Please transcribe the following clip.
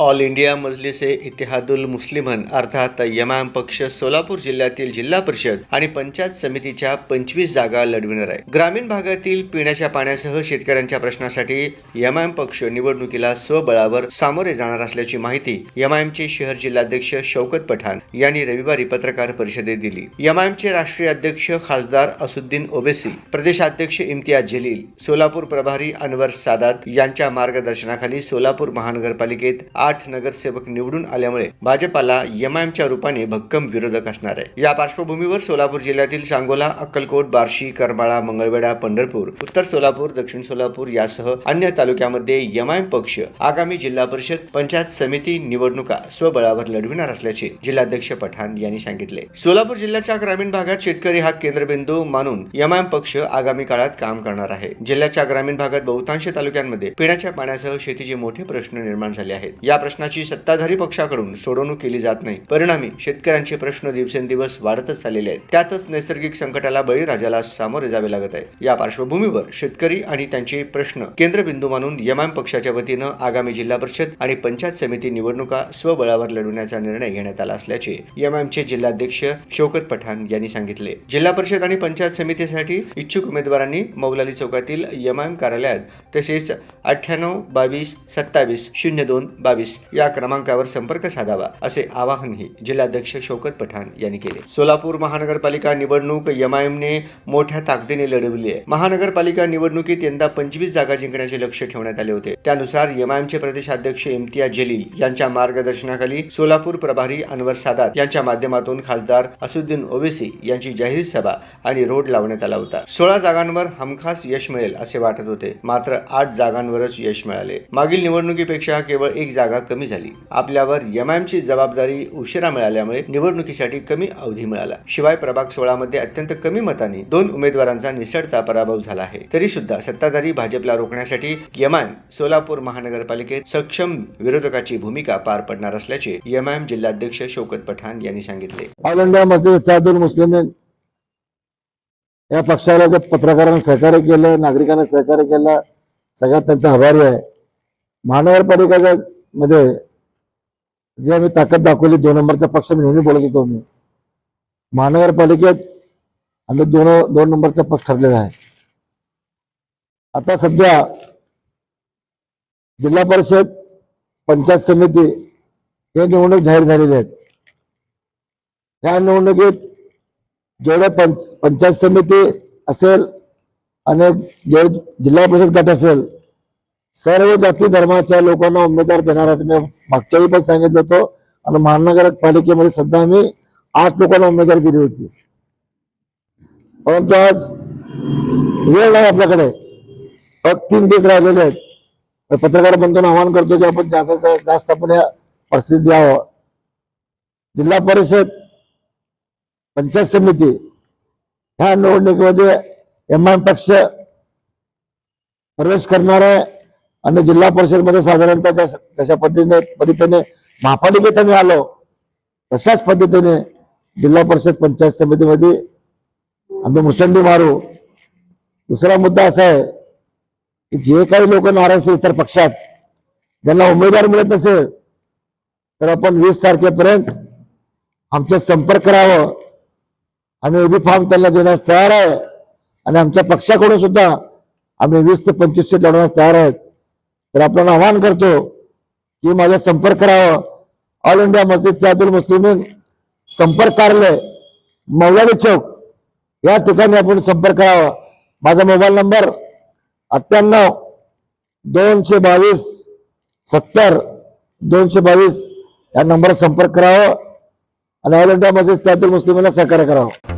All India Majlis ए इत्तेहादुल मुस्लिमन अर्थात यमाम पक्ष सोलापूर जिल्ह्यातील जिल्हा परिषद आणि पंचायत समितीच्या 25 जागा लढविणार आहे. ग्रामीण भागातील पिण्याच्या पाण्यासह शेतकऱ्यांच्या प्रश्नासाठी यमाम पक्ष निवडणुकीला स्वबळावर सामोरे जाणार असल्याची माहिती यमामचे शहर जिल्हाध्यक्ष शौकत पठाण यांनी रविवारी पत्रकार परिषदेत दिली. यमामचे राष्ट्रीय अध्यक्ष खासदार असुद्दीन ओवेसी, प्रदेशाध्यक्ष इम्तियाज जलील, सोलापूर प्रभारी अनवर सादात यांच्या मार्गदर्शनाखाली सोलापूर महानगरपालिकेत 8 नगरसेवक निवडून आल्यामुळे भाजपाला यमामच्या रूपाने भक्कम विरोधक असणार आहे. या पार्श्वभूमीवर सोलापूर जिल्ह्यातील सांगोला, अक्कलकोट, बार्शी, करमाळा, मंगळवेढा, पंढरपूर, उत्तर सोलापूर, दक्षिण सोलापूर यासह अन्य तालुक्यामध्ये यमाम पक्ष आगामी जिल्हा परिषद, पंचायत समिती निवडणुका स्वबळावर लढविणार असल्याचे जिल्हाध्यक्ष पठाण यांनी सांगितले. सोलापूर जिल्ह्याच्या ग्रामीण भागात शेतकरी हा केंद्रबिंदू मानून यमाम पक्ष आगामी काळात काम करणार आहे. जिल्ह्याच्या ग्रामीण भागात बहुतांश तालुक्यांमध्ये पिण्याच्या पाण्यासह शेतीचे मोठे प्रश्न निर्माण झाले आहेत. या प्रश्नाची सत्ताधारी पक्षाकडून सोडवणूक केली जात नाही. परिणामी शेतकऱ्यांचे प्रश्न दिवसेंदिवस वाढतच चाललेले आहेत. त्यातच नैसर्गिक संकटाला बळीराजाला सामोरे जावे लागत आहे. या पार्श्वभूमीवर शेतकरी आणि त्यांचे प्रश्न केंद्रबिंदू मानून यमाम पक्षाच्या वतीनं आगामी जिल्हा परिषद आणि पंचायत समिती निवडणुका स्वबळावर लढवण्याचा निर्णय घेण्यात आला असल्याचे यमामचे जिल्हाध्यक्ष शौकत पठाण यांनी सांगितले. जिल्हा परिषद आणि पंचायत समितीसाठी इच्छुक उमेदवारांनी मौलाली चौकातील यमाम कार्यालयात तसेच 98 22 27 02 22 या क्रमांकावर संपर्क साधावा असे आवाहनही जिल्हाध्यक्ष शौकत पठाण यांनी केले. सोलापूर महानगरपालिका निवडणूक यमामने मोठ्या ताकदीने लढवली आहे. महानगरपालिका निवडणुकीत यंदा 25 जागा जिंकण्याचे लक्ष्य ठेवण्यात आले होते. त्यानुसार यमामचे प्रदेशाध्यक्ष इम्तियाज जलील यांच्या मार्गदर्शनाखाली सोलापूर प्रभारी अनवर सादात यांच्या माध्यमातून खासदार असुद्दीन ओवेसी यांची जाहीर सभा आणि रोड लावण्यात आला होता. 16 जागांवर हमखास यश मिळेल असे वाटत होते, मात्र 8 जागांवरच यश मिळाले. मागील निवडणुकीपेक्षा केवळ एक जागा कमी झाली. आपल्यावर यमामची जबाबदारी उशिरा मिळाल्यामुळे निवडणुकीसाठी कमी अवधी मिळाला. शिवाय प्रभाग 16 मध्ये अत्यंत कमी मतांनी 2 उमेदवारांचा निसटता पराभव झाला आहे. तरी सुद्धा सत्ताधारी भाजपला रोखण्यासाठी यमाम सोलापूर महानगरपालिकेत सक्षम विरोधकाची भूमिका पार पडणार असल्याचे यमाम जिल्हाध्यक्ष शौकत पठाण यांनी सांगितले. ऑल इंडिया मजलिस इत्तेहादुल मुस्लिमीन या पक्षाला जे पत्रकारांना सहकार्य केलं, नागरिकांना सहकार्य केलं, सगळ्यात त्यांचा आभारी आहे. महानगरपालिकेच्या मध्ये जे आम्ही ताकद दाखवली, 2 नंबरचा पक्ष मी नेहमी बोलत होतो. मी महानगरपालिकेत आम्ही 2 नंबरचा पक्ष ठरलेला आहे. आता सध्या जिल्हा परिषद, पंचायत समिती हे निवडणूक जाहीर झालेली आहेत. या निवडणुकीत जेवढे पंचायत समिती असेल आणि जेवढे जिल्हा परिषद गट असेल, सर्व जाती धर्माच्या लोकांना उमेदवार देणार आहेत. मी मागच्या वेळी पण सांगितलं होतं आणि महानगरपालिकेमध्ये सध्या आम्ही 8 लोकांना उमेदवारी दिली होती. परंतु आज वेळ नाही आपल्याकडे, फक्त 3 दिवस राहिलेले आहेत. पत्रकार बंधूंना आवाहन करतो की आपण जास्त आपण या परिस्थितीत यावं. जिल्हा परिषद, पंचायत समिती ह्या निवडणुकीमध्ये यमाम पक्ष प्रवेश करणार आहे आणि जिल्हा परिषद मध्ये साधारणतः जशा पद्धतीने महापालिकेत आम्ही आलो तशाच पद्धतीने जिल्हा परिषद, पंचायत समितीमध्ये आम्ही मुसंडी मारू. दुसरा मुद्दा असा आहे की जे काही लोक नाराज असतील इतर पक्षात, ज्यांना उमेदवार मिळत नसेल, तर आपण 20 तारखेपर्यंत आमचा संपर्क करावं. आम्ही एबी फॉर्म त्यांना देण्यास तयार आहे आणि आमच्या पक्षाकडून सुद्धा आम्ही 20 ते 25 सीट लढवण्यास तयार आहेत. तर आपल्याला आवाहन करतो की माझा संपर्क करावं. ऑल इंडिया मजलिस इत्तेहादुल मुस्लिमीन संपर्क कार्यालय, मौलाली चौक या ठिकाणी आपण संपर्क करावा. माझा मोबाईल नंबर 98 222 70 222 या नंबरवर संपर्क करावा आणि ऑल इंडिया मजलिस इत्तेहादुल मुस्लिमीनला सहकार्य करावं.